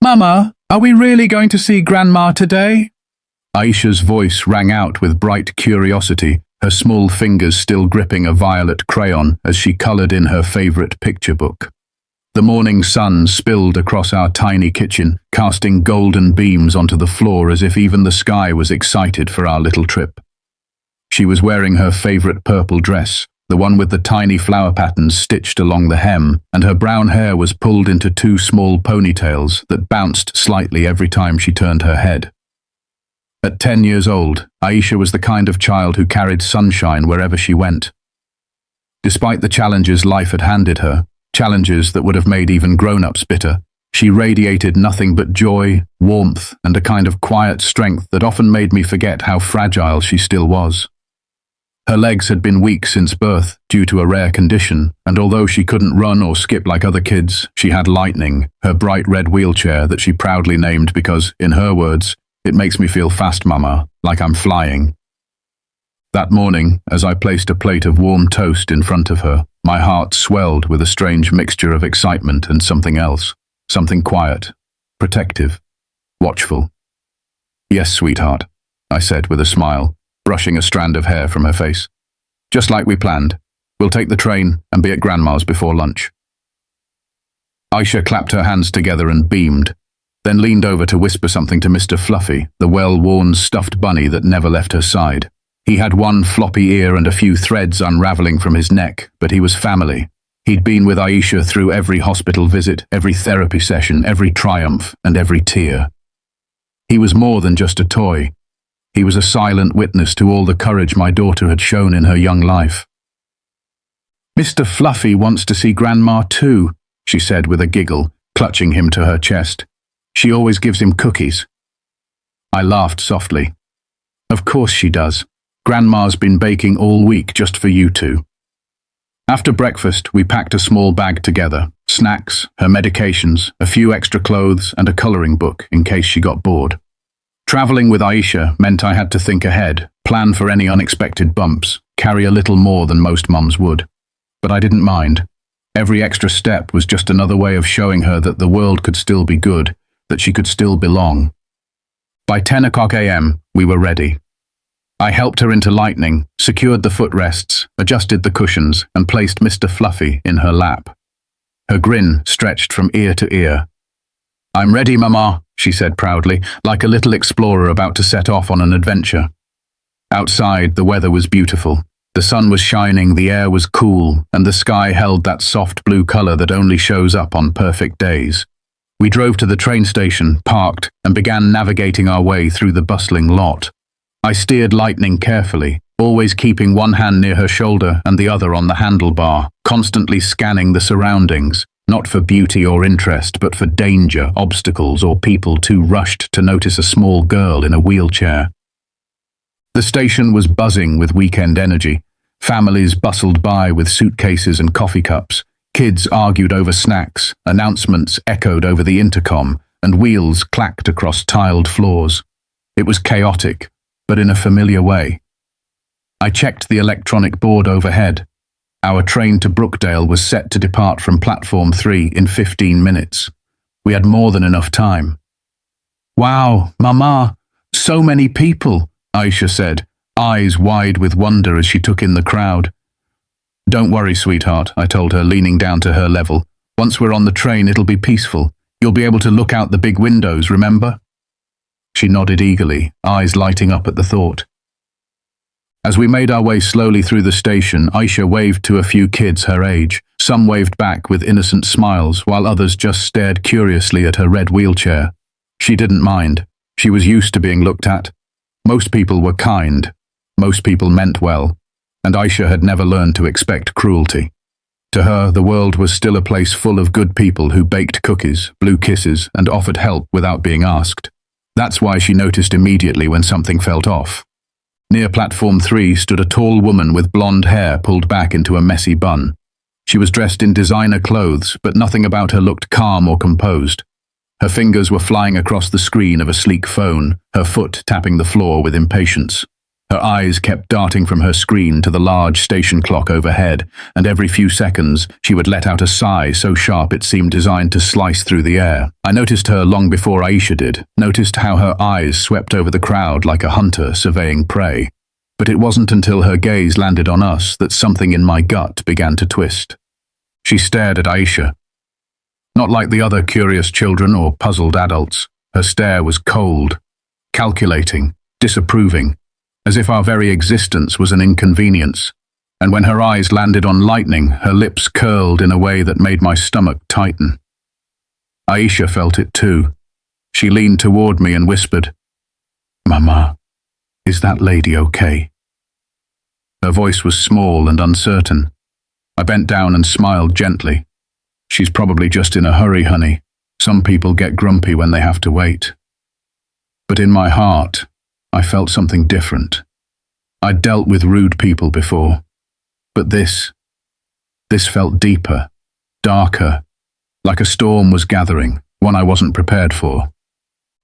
Mama, are we really going to see Grandma today? Aisha's voice rang out with bright curiosity, her small fingers still gripping a violet crayon as she coloured in her favourite picture book. The morning sun spilled across our tiny kitchen, casting golden beams onto the floor as if even the sky was excited for our little trip. She was wearing her favourite purple dress, the one with the tiny flower patterns stitched along the hem, and her brown hair was pulled into two small ponytails that bounced slightly every time she turned her head. At 10 years old, Aisha was the kind of child who carried sunshine wherever she went. Despite the challenges life had handed her, challenges that would have made even grown-ups bitter, she radiated nothing but joy, warmth, and a kind of quiet strength that often made me forget how fragile she still was. Her legs had been weak since birth due to a rare condition, and although she couldn't run or skip like other kids, she had Lightning, her bright red wheelchair that she proudly named because, in her words, "It makes me feel fast, Mama, like I'm flying." That morning, as I placed a plate of warm toast in front of her, my heart swelled with a strange mixture of excitement and something else, something quiet, protective, watchful. "Yes, sweetheart," I said with a smile, brushing a strand of hair from her face. "Just like we planned. We'll take the train and be at Grandma's before lunch." Aisha clapped her hands together and beamed, then leaned over to whisper something to Mr. Fluffy, the well-worn stuffed bunny that never left her side. He had one floppy ear and a few threads unraveling from his neck, but he was family. He'd been with Aisha through every hospital visit, every therapy session, every triumph, and every tear. He was more than just a toy. He was a silent witness to all the courage my daughter had shown in her young life. "Mr. Fluffy wants to see Grandma too," she said with a giggle, clutching him to her chest. "She always gives him cookies." I laughed softly. "Of course she does. Grandma's been baking all week just for you two." After breakfast, we packed a small bag together, snacks, her medications, a few extra clothes, and a colouring book in case she got bored. Travelling with Aisha meant I had to think ahead, plan for any unexpected bumps, carry a little more than most mums would. But I didn't mind. Every extra step was just another way of showing her that the world could still be good, that she could still belong. By 10 o'clock a.m., we were ready. I helped her into Lightning, secured the footrests, adjusted the cushions, and placed Mr. Fluffy in her lap. Her grin stretched from ear to ear. "I'm ready, Mama," she said proudly, like a little explorer about to set off on an adventure. Outside, the weather was beautiful. The sun was shining, the air was cool, and the sky held that soft blue colour that only shows up on perfect days. We drove to the train station, parked, and began navigating our way through the bustling lot. I steered Lightning carefully, always keeping one hand near her shoulder and the other on the handlebar, constantly scanning the surroundings, not for beauty or interest, but for danger, obstacles, or people too rushed to notice a small girl in a wheelchair. The station was buzzing with weekend energy. Families bustled by with suitcases and coffee cups. Kids argued over snacks, announcements echoed over the intercom, and wheels clacked across tiled floors. It was chaotic, but in a familiar way. I checked the electronic board overhead. Our train to Brookdale was set to depart from Platform 3 in 15 minutes. We had more than enough time. "Wow, Mama, so many people," Aisha said, eyes wide with wonder as she took in the crowd. "Don't worry, sweetheart," I told her, leaning down to her level. "Once we're on the train, it'll be peaceful. You'll be able to look out the big windows, remember?" She nodded eagerly, eyes lighting up at the thought. As we made our way slowly through the station, Aisha waved to a few kids her age. Some waved back with innocent smiles, while others just stared curiously at her red wheelchair. She didn't mind. She was used to being looked at. Most people were kind. Most people meant well. And Aisha had never learned to expect cruelty. To her, the world was still a place full of good people who baked cookies, blew kisses, and offered help without being asked. That's why she noticed immediately when something felt off. Near Platform 3 stood a tall woman with blonde hair pulled back into a messy bun. She was dressed in designer clothes, but nothing about her looked calm or composed. Her fingers were flying across the screen of a sleek phone, her foot tapping the floor with impatience. Her eyes kept darting from her screen to the large station clock overhead, and every few seconds she would let out a sigh so sharp it seemed designed to slice through the air. I noticed her long before Aisha did, noticed how her eyes swept over the crowd like a hunter surveying prey. But it wasn't until her gaze landed on us that something in my gut began to twist. She stared at Aisha. Not like the other curious children or puzzled adults. Her stare was cold, calculating, disapproving, as if our very existence was an inconvenience. And when her eyes landed on Lightning, her lips curled in a way that made my stomach tighten. Aisha felt it too. She leaned toward me and whispered, "Mama, is that lady okay?" Her voice was small and uncertain. I bent down and smiled gently. "She's probably just in a hurry, honey. Some people get grumpy when they have to wait." But in my heart, I felt something different. I'd dealt with rude people before, but this felt deeper, darker, like a storm was gathering, one I wasn't prepared for.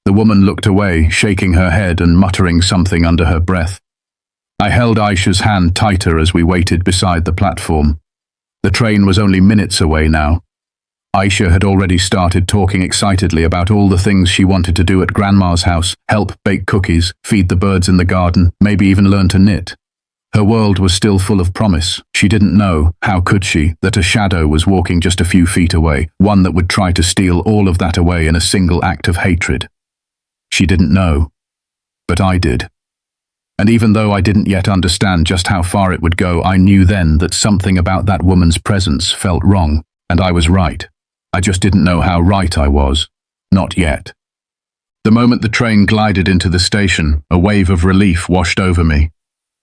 The woman looked away, shaking her head and muttering something under her breath. I held Aisha's hand tighter as we waited beside the platform. The train was only minutes away now. Aisha had already started talking excitedly about all the things she wanted to do at Grandma's house: help bake cookies, feed the birds in the garden, maybe even learn to knit. Her world was still full of promise. She didn't know, how could she, that a shadow was walking just a few feet away, one that would try to steal all of that away in a single act of hatred. She didn't know, but I did. And even though I didn't yet understand just how far it would go, I knew then that something about that woman's presence felt wrong, and I was right. I just didn't know how right I was. Not yet. The moment the train glided into the station, a wave of relief washed over me.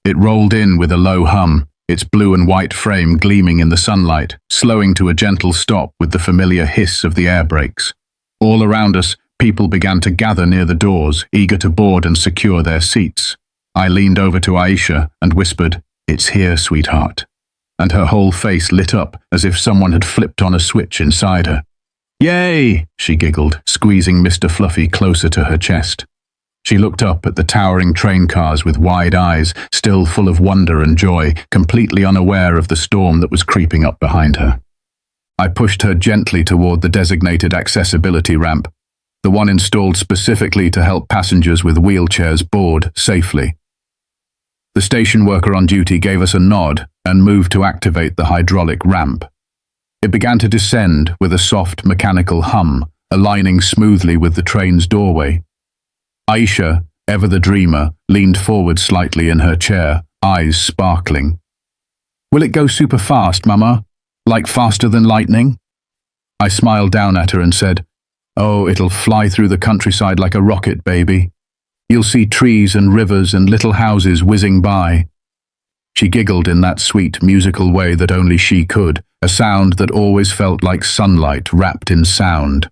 It rolled in with a low hum, its blue and white frame gleaming in the sunlight, slowing to a gentle stop with the familiar hiss of the air brakes. All around us, people began to gather near the doors, eager to board and secure their seats. I leaned over to Aisha and whispered, "It's here, sweetheart." And her whole face lit up as if someone had flipped on a switch inside her. "Yay!" she giggled, squeezing Mr. Fluffy closer to her chest. She looked up at the towering train cars with wide eyes, still full of wonder and joy, completely unaware of the storm that was creeping up behind her. I pushed her gently toward the designated accessibility ramp, the one installed specifically to help passengers with wheelchairs board safely. The station worker on duty gave us a nod and moved to activate the hydraulic ramp. It began to descend with a soft mechanical hum, aligning smoothly with the train's doorway. Aisha, ever the dreamer, leaned forward slightly in her chair, eyes sparkling. "Will it go super fast, Mama? Like faster than lightning?" I smiled down at her and said, "Oh, it'll fly through the countryside like a rocket, baby. You'll see trees and rivers and little houses whizzing by." She giggled in that sweet, musical way that only she could, a sound that always felt like sunlight wrapped in sound.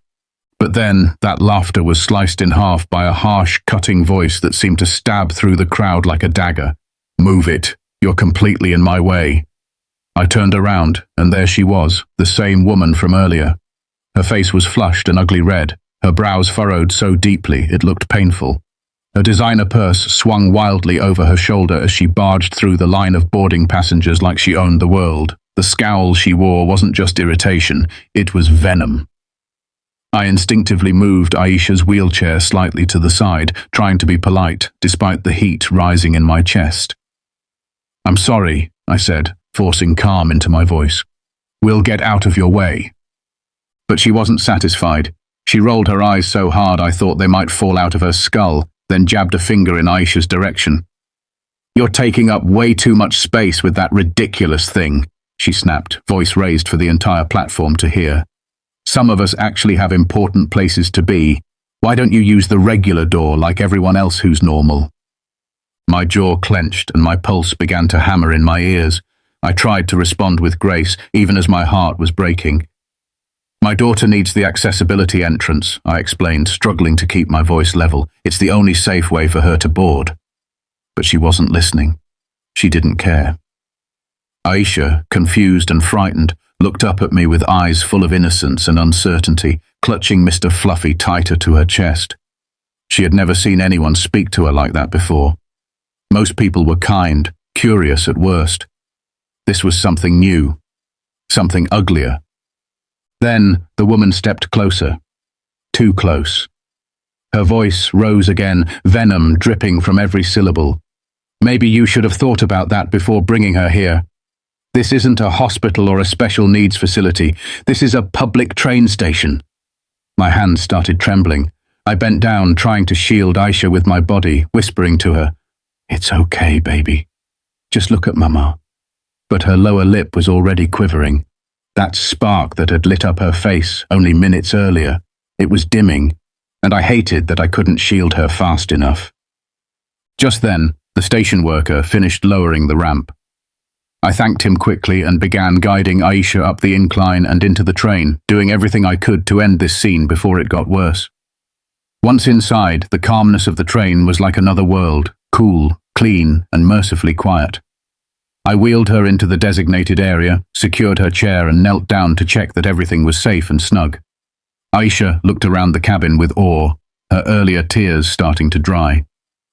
But then, that laughter was sliced in half by a harsh, cutting voice that seemed to stab through the crowd like a dagger. "Move it. You're completely in my way." I turned around, and there she was, the same woman from earlier. Her face was flushed and ugly red, her brows furrowed so deeply it looked painful. Her designer purse swung wildly over her shoulder as she barged through the line of boarding passengers like she owned the world. The scowl she wore wasn't just irritation, it was venom. I instinctively moved Aisha's wheelchair slightly to the side, trying to be polite, despite the heat rising in my chest. "I'm sorry," I said, forcing calm into my voice. "We'll get out of your way." But she wasn't satisfied. She rolled her eyes so hard I thought they might fall out of her skull, then jabbed a finger in Aisha's direction. "You're taking up way too much space with that ridiculous thing," she snapped, voice raised for the entire platform to hear. "Some of us actually have important places to be. Why don't you use the regular door like everyone else who's normal?" My jaw clenched and my pulse began to hammer in my ears. I tried to respond with grace, even as my heart was breaking. "My daughter needs the accessibility entrance," I explained, struggling to keep my voice level. "It's the only safe way for her to board." But she wasn't listening. She didn't care. Aisha, confused and frightened, looked up at me with eyes full of innocence and uncertainty, clutching Mr. Fluffy tighter to her chest. She had never seen anyone speak to her like that before. Most people were kind, curious at worst. This was something new, something uglier. Then the woman stepped closer, too close. Her voice rose again, venom dripping from every syllable. Maybe you should have thought about that before bringing her here. This isn't a hospital or a special needs facility. This is a public train station. My hands started trembling. I bent down, trying to shield Aisha with my body, whispering to her, "It's okay, baby. Just look at Mama." But her lower lip was already quivering. That spark that had lit up her face only minutes earlier, it was dimming, and I hated that I couldn't shield her fast enough. Just then, the station worker finished lowering the ramp. I thanked him quickly and began guiding Aisha up the incline and into the train, doing everything I could to end this scene before it got worse. Once inside, the calmness of the train was like another world, cool, clean, and mercifully quiet. I wheeled her into the designated area, secured her chair, and knelt down to check that everything was safe and snug. Aisha looked around the cabin with awe, her earlier tears starting to dry.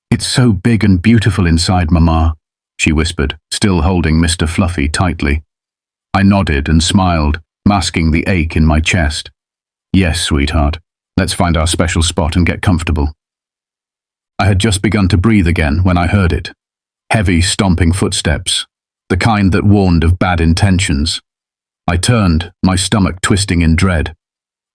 "It's so big and beautiful inside, Mama," she whispered, still holding Mr. Fluffy tightly. I nodded and smiled, masking the ache in my chest. "Yes, sweetheart. Let's find our special spot and get comfortable." I had just begun to breathe again when I heard it. Heavy, stomping footsteps, the kind that warned of bad intentions. I turned, my stomach twisting in dread.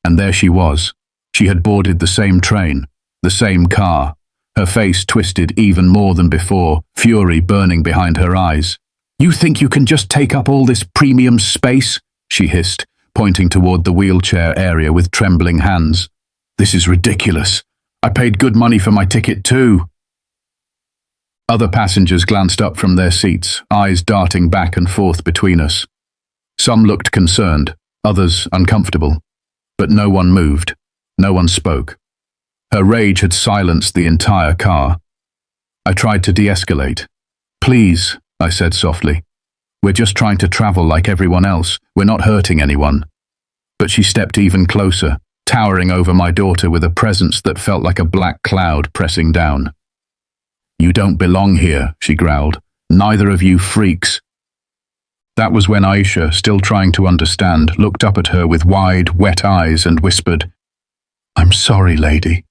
And there she was. She had boarded the same train, the same car, her face twisted even more than before, fury burning behind her eyes. "You think you can just take up all this premium space?" she hissed, pointing toward the wheelchair area with trembling hands. "This is ridiculous. I paid good money for my ticket too." Other passengers glanced up from their seats, eyes darting back and forth between us. Some looked concerned, others uncomfortable. But no one moved, no one spoke. Her rage had silenced the entire car. I tried to de-escalate. "Please," I said softly. "We're just trying to travel like everyone else. We're not hurting anyone." But she stepped even closer, towering over my daughter with a presence that felt like a black cloud pressing down. "You don't belong here," she growled. "Neither of you freaks." That was when Aisha, still trying to understand, looked up at her with wide, wet eyes and whispered, "I'm sorry, lady.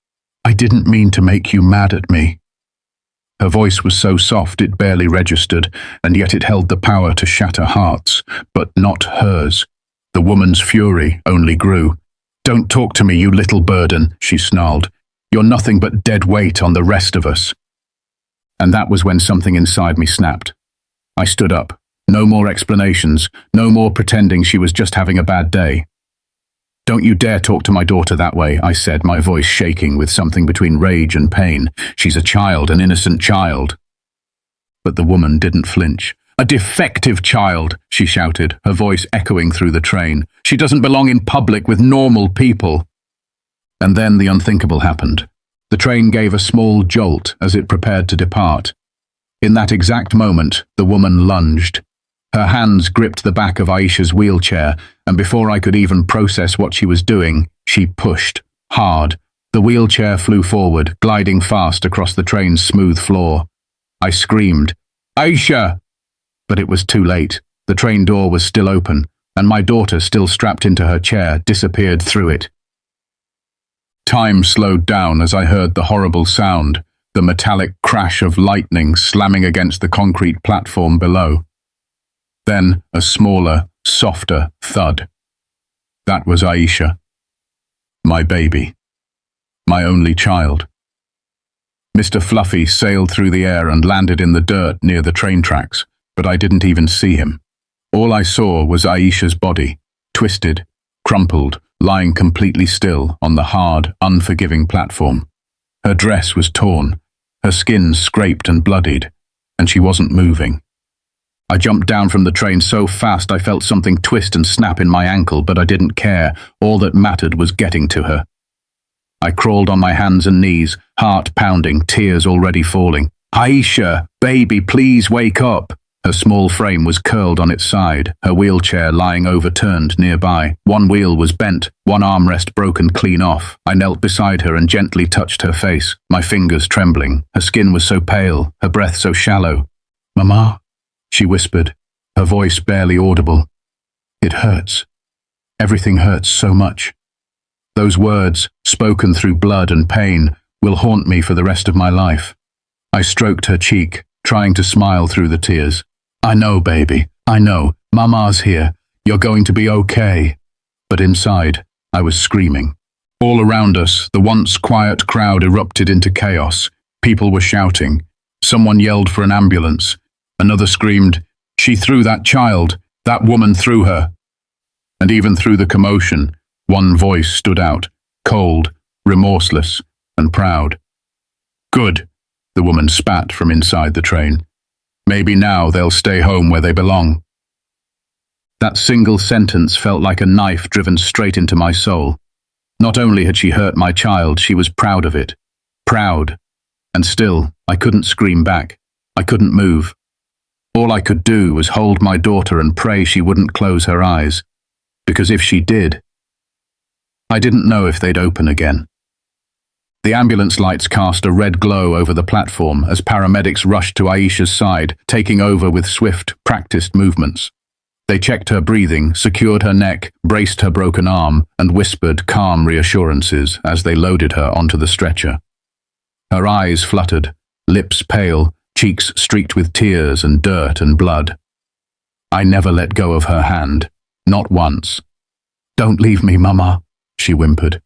I didn't mean to make you mad at me." Her voice was so soft it barely registered, and yet it held the power to shatter hearts, but not hers. The woman's fury only grew. "Don't talk to me, you little burden," she snarled. "You're nothing but dead weight on the rest of us." And that was when something inside me snapped. I stood up. No more explanations, no more pretending she was just having a bad day. "Don't you dare talk to my daughter that way," I said, my voice shaking with something between rage and pain. "She's a child, an innocent child." But the woman didn't flinch. "A defective child," she shouted, her voice echoing through the train. "She doesn't belong in public with normal people." And then the unthinkable happened. The train gave a small jolt as it prepared to depart. In that exact moment, the woman lunged. Her hands gripped the back of Aisha's wheelchair, and before I could even process what she was doing, she pushed, hard. The wheelchair flew forward, gliding fast across the train's smooth floor. I screamed, "Aisha!" But it was too late. The train door was still open, and my daughter, still strapped into her chair, disappeared through it. Time slowed down as I heard the horrible sound, the metallic crash of lightning slamming against the concrete platform below. Then a smaller, softer thud. That was Aisha. My baby. My only child. Mr. Fluffy sailed through the air and landed in the dirt near the train tracks, but I didn't even see him. All I saw was Aisha's body, twisted, crumpled, lying completely still on the hard, unforgiving platform. Her dress was torn, her skin scraped and bloodied, and she wasn't moving. I jumped down from the train so fast I felt something twist and snap in my ankle, but I didn't care. All that mattered was getting to her. I crawled on my hands and knees, heart pounding, tears already falling. "Aisha, baby, please wake up." Her small frame was curled on its side, her wheelchair lying overturned nearby. One wheel was bent, one armrest broken clean off. I knelt beside her and gently touched her face, my fingers trembling. Her skin was so pale, her breath so shallow. "Mama," she whispered, her voice barely audible. "It hurts. Everything hurts so much." Those words, spoken through blood and pain, will haunt me for the rest of my life. I stroked her cheek, trying to smile through the tears. "I know, baby. I know. Mama's here. You're going to be okay." But inside, I was screaming. All around us, the once quiet crowd erupted into chaos. People were shouting. Someone yelled for an ambulance. Another screamed, "She threw that child. That woman threw her." And even through the commotion, one voice stood out, cold, remorseless, and proud. "Good," the woman spat from inside the train. "Maybe now they'll stay home where they belong." That single sentence felt like a knife driven straight into my soul. Not only had she hurt my child, she was proud of it. Proud. And still, I couldn't scream back. I couldn't move. All I could do was hold my daughter and pray she wouldn't close her eyes. Because if she did, I didn't know if they'd open again. The ambulance lights cast a red glow over the platform as paramedics rushed to Aisha's side, taking over with swift, practiced movements. They checked her breathing, secured her neck, braced her broken arm, and whispered calm reassurances as they loaded her onto the stretcher. Her eyes fluttered, lips pale, cheeks streaked with tears and dirt and blood. I never let go of her hand, not once. "Don't leave me, Mama," she whimpered.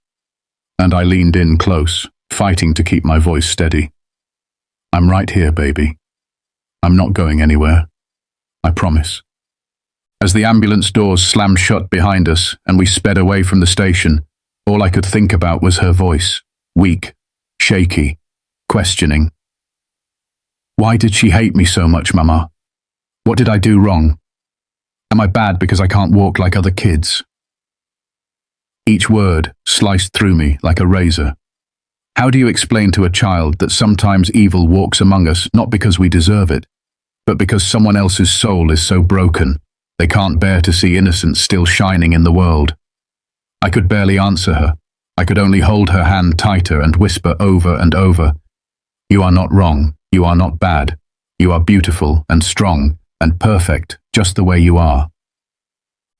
And I leaned in close, fighting to keep my voice steady. "I'm right here, baby. I'm not going anywhere. I promise." As the ambulance doors slammed shut behind us and we sped away from the station, all I could think about was her voice, weak, shaky, questioning. Why did she hate me so much, Mama? What did I do wrong? Am I bad because I can't walk like other kids? Each word sliced through me like a razor. How do you explain to a child that sometimes evil walks among us not because we deserve it, but because someone else's soul is so broken, they can't bear to see innocence still shining in the world? I could barely answer her. I could only hold her hand tighter and whisper over and over, "You are not wrong. You are not bad. You are beautiful and strong and perfect just the way you are."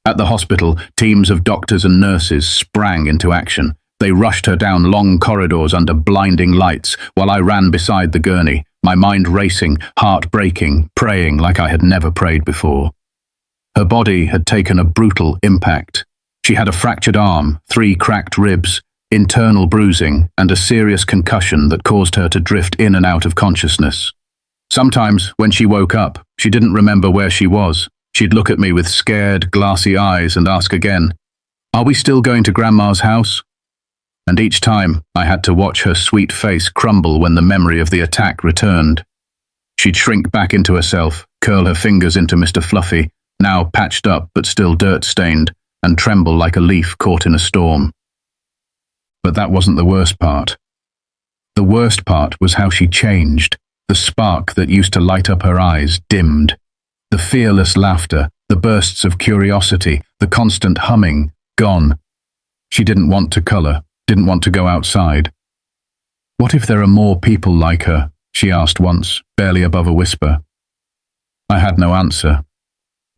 At the hospital, teams of doctors and nurses sprang into action. They rushed her down long corridors under blinding lights while I ran beside the gurney, my mind racing, heart breaking, praying like I had never prayed before. Her body had taken a brutal impact. She had a fractured arm, 3 cracked ribs, internal bruising, and a serious concussion that caused her to drift in and out of consciousness. Sometimes, when she woke up, she didn't remember where she was. She'd look at me with scared, glassy eyes and ask again, "Are we still going to Grandma's house?" And each time, I had to watch her sweet face crumble when the memory of the attack returned. She'd shrink back into herself, curl her fingers into Mr. Fluffy, now patched up but still dirt-stained, and tremble like a leaf caught in a storm. But that wasn't the worst part. The worst part was how she changed. The spark that used to light up her eyes dimmed. The fearless laughter, the bursts of curiosity, the constant humming, gone. She didn't want to color, didn't want to go outside. "What if there are more people like her?" she asked once, barely above a whisper. I had no answer.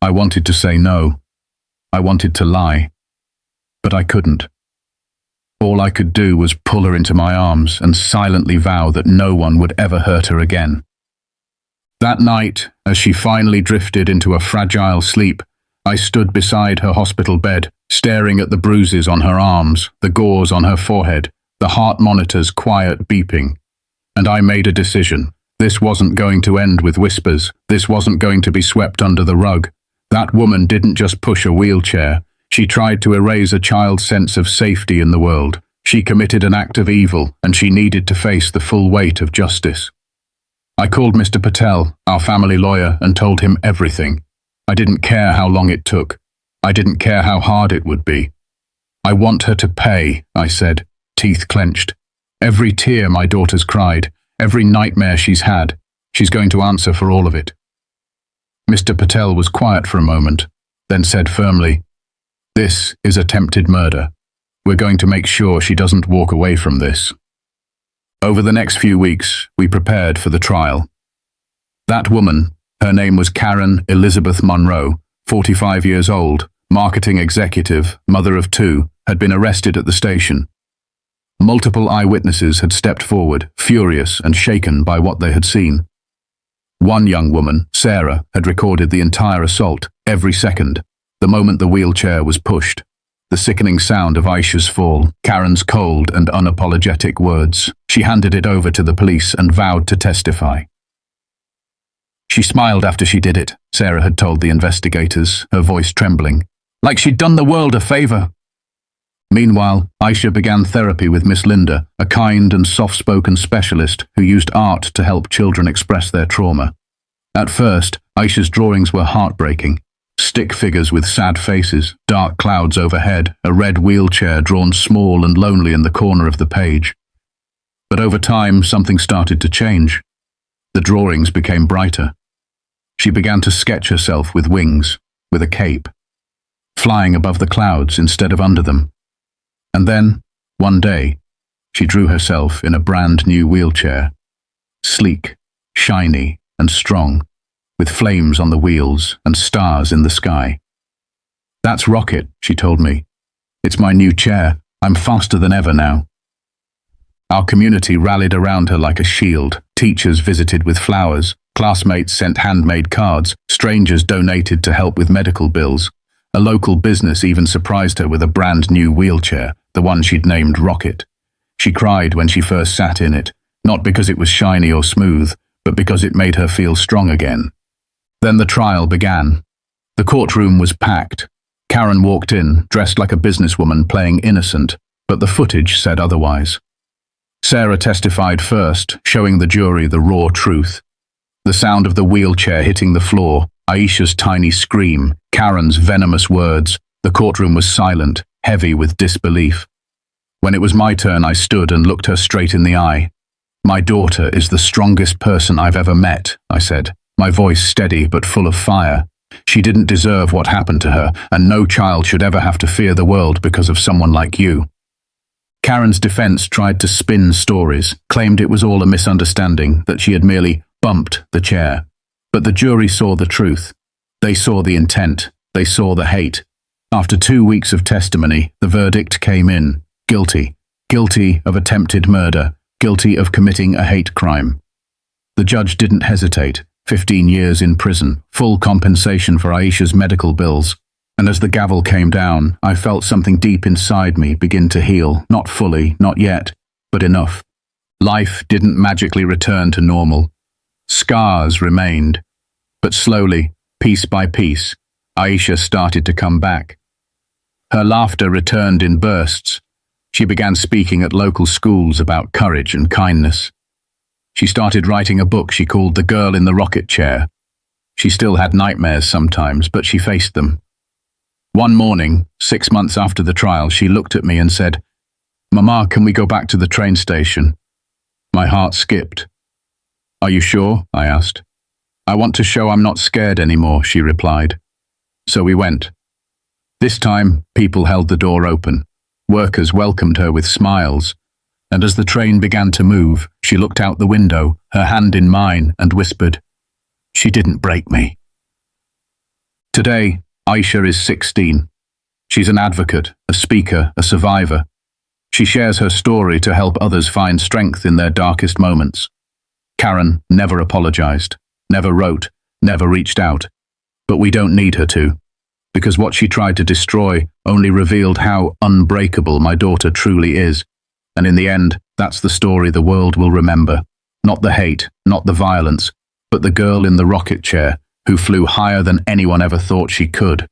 I wanted to say no. I wanted to lie. But I couldn't. All I could do was pull her into my arms and silently vow that no one would ever hurt her again. That night, as she finally drifted into a fragile sleep, I stood beside her hospital bed, staring at the bruises on her arms, the gauze on her forehead, the heart monitor's quiet beeping. And I made a decision. This wasn't going to end with whispers. This wasn't going to be swept under the rug. That woman didn't just push a wheelchair. She tried to erase a child's sense of safety in the world. She committed an act of evil, and she needed to face the full weight of justice. I called Mr. Patel, our family lawyer, and told him everything. I didn't care how long it took. I didn't care how hard it would be. "I want her to pay," I said, teeth clenched. "Every tear my daughter's cried, every nightmare she's had, she's going to answer for all of it." Mr. Patel was quiet for a moment, then said firmly, "This is attempted murder. We're going to make sure she doesn't walk away from this." Over the next few weeks, we prepared for the trial. That woman, her name was Karen Elizabeth Monroe, 45 years old, marketing executive, mother of two, had been arrested at the station. Multiple eyewitnesses had stepped forward, furious and shaken by what they had seen. One young woman, Sarah, had recorded the entire assault, every second, the moment the wheelchair was pushed. The sickening sound of Aisha's fall, Karen's cold and unapologetic words. She handed it over to the police and vowed to testify. She smiled after she did it, Sarah had told the investigators, her voice trembling, like she'd done the world a favor. Meanwhile, Aisha began therapy with Miss Linda, a kind and soft-spoken specialist who used art to help children express their trauma. At first, Aisha's drawings were heartbreaking. Stick figures with sad faces, dark clouds overhead, a red wheelchair drawn small and lonely in the corner of the page. But over time, something started to change. The drawings became brighter. She began to sketch herself with wings, with a cape, flying above the clouds instead of under them. And then, one day, she drew herself in a brand new wheelchair, sleek, shiny, and strong, with flames on the wheels and stars in the sky. "That's Rocket," she told me. "It's my new chair. I'm faster than ever now." Our community rallied around her like a shield. Teachers visited with flowers, classmates sent handmade cards, strangers donated to help with medical bills. A local business even surprised her with a brand new wheelchair, the one she'd named Rocket. She cried when she first sat in it, not because it was shiny or smooth, but because it made her feel strong again. Then the trial began. The courtroom was packed. Karen walked in, dressed like a businesswoman playing innocent, but the footage said otherwise. Sarah testified first, showing the jury the raw truth. The sound of the wheelchair hitting the floor, Aisha's tiny scream, Karen's venomous words. The courtroom was silent, heavy with disbelief. When it was my turn, I stood and looked her straight in the eye. "My daughter is the strongest person I've ever met," I said, my voice steady but full of fire. "She didn't deserve what happened to her, and no child should ever have to fear the world because of someone like you." Karen's defense tried to spin stories, claimed it was all a misunderstanding, that she had merely bumped the chair. But the jury saw the truth. They saw the intent. They saw the hate. After 2 weeks of testimony, the verdict came in. Guilty. Guilty of attempted murder. Guilty of committing a hate crime. The judge didn't hesitate. 15 years in prison, full compensation for Aisha's medical bills. And as the gavel came down, I felt something deep inside me begin to heal, not fully, not yet, but enough. Life didn't magically return to normal. Scars remained. But slowly, piece by piece, Aisha started to come back. Her laughter returned in bursts. She began speaking at local schools about courage and kindness. She started writing a book she called The Girl in the Rocket Chair. She still had nightmares sometimes, but she faced them. One morning, 6 months after the trial, she looked at me and said, "Mama, can we go back to the train station?" My heart skipped. "Are you sure?" I asked. "I want to show I'm not scared anymore," she replied. So we went. This time, people held the door open. Workers welcomed her with smiles. And as the train began to move, she looked out the window, her hand in mine, and whispered, "She didn't break me." Today, Aisha is 16. She's an advocate, a speaker, a survivor. She shares her story to help others find strength in their darkest moments. Karen never apologized, never wrote, never reached out. But we don't need her to, because what she tried to destroy only revealed how unbreakable my daughter truly is. And in the end, that's the story the world will remember. Not the hate, not the violence, but the girl in the rocket chair who flew higher than anyone ever thought she could.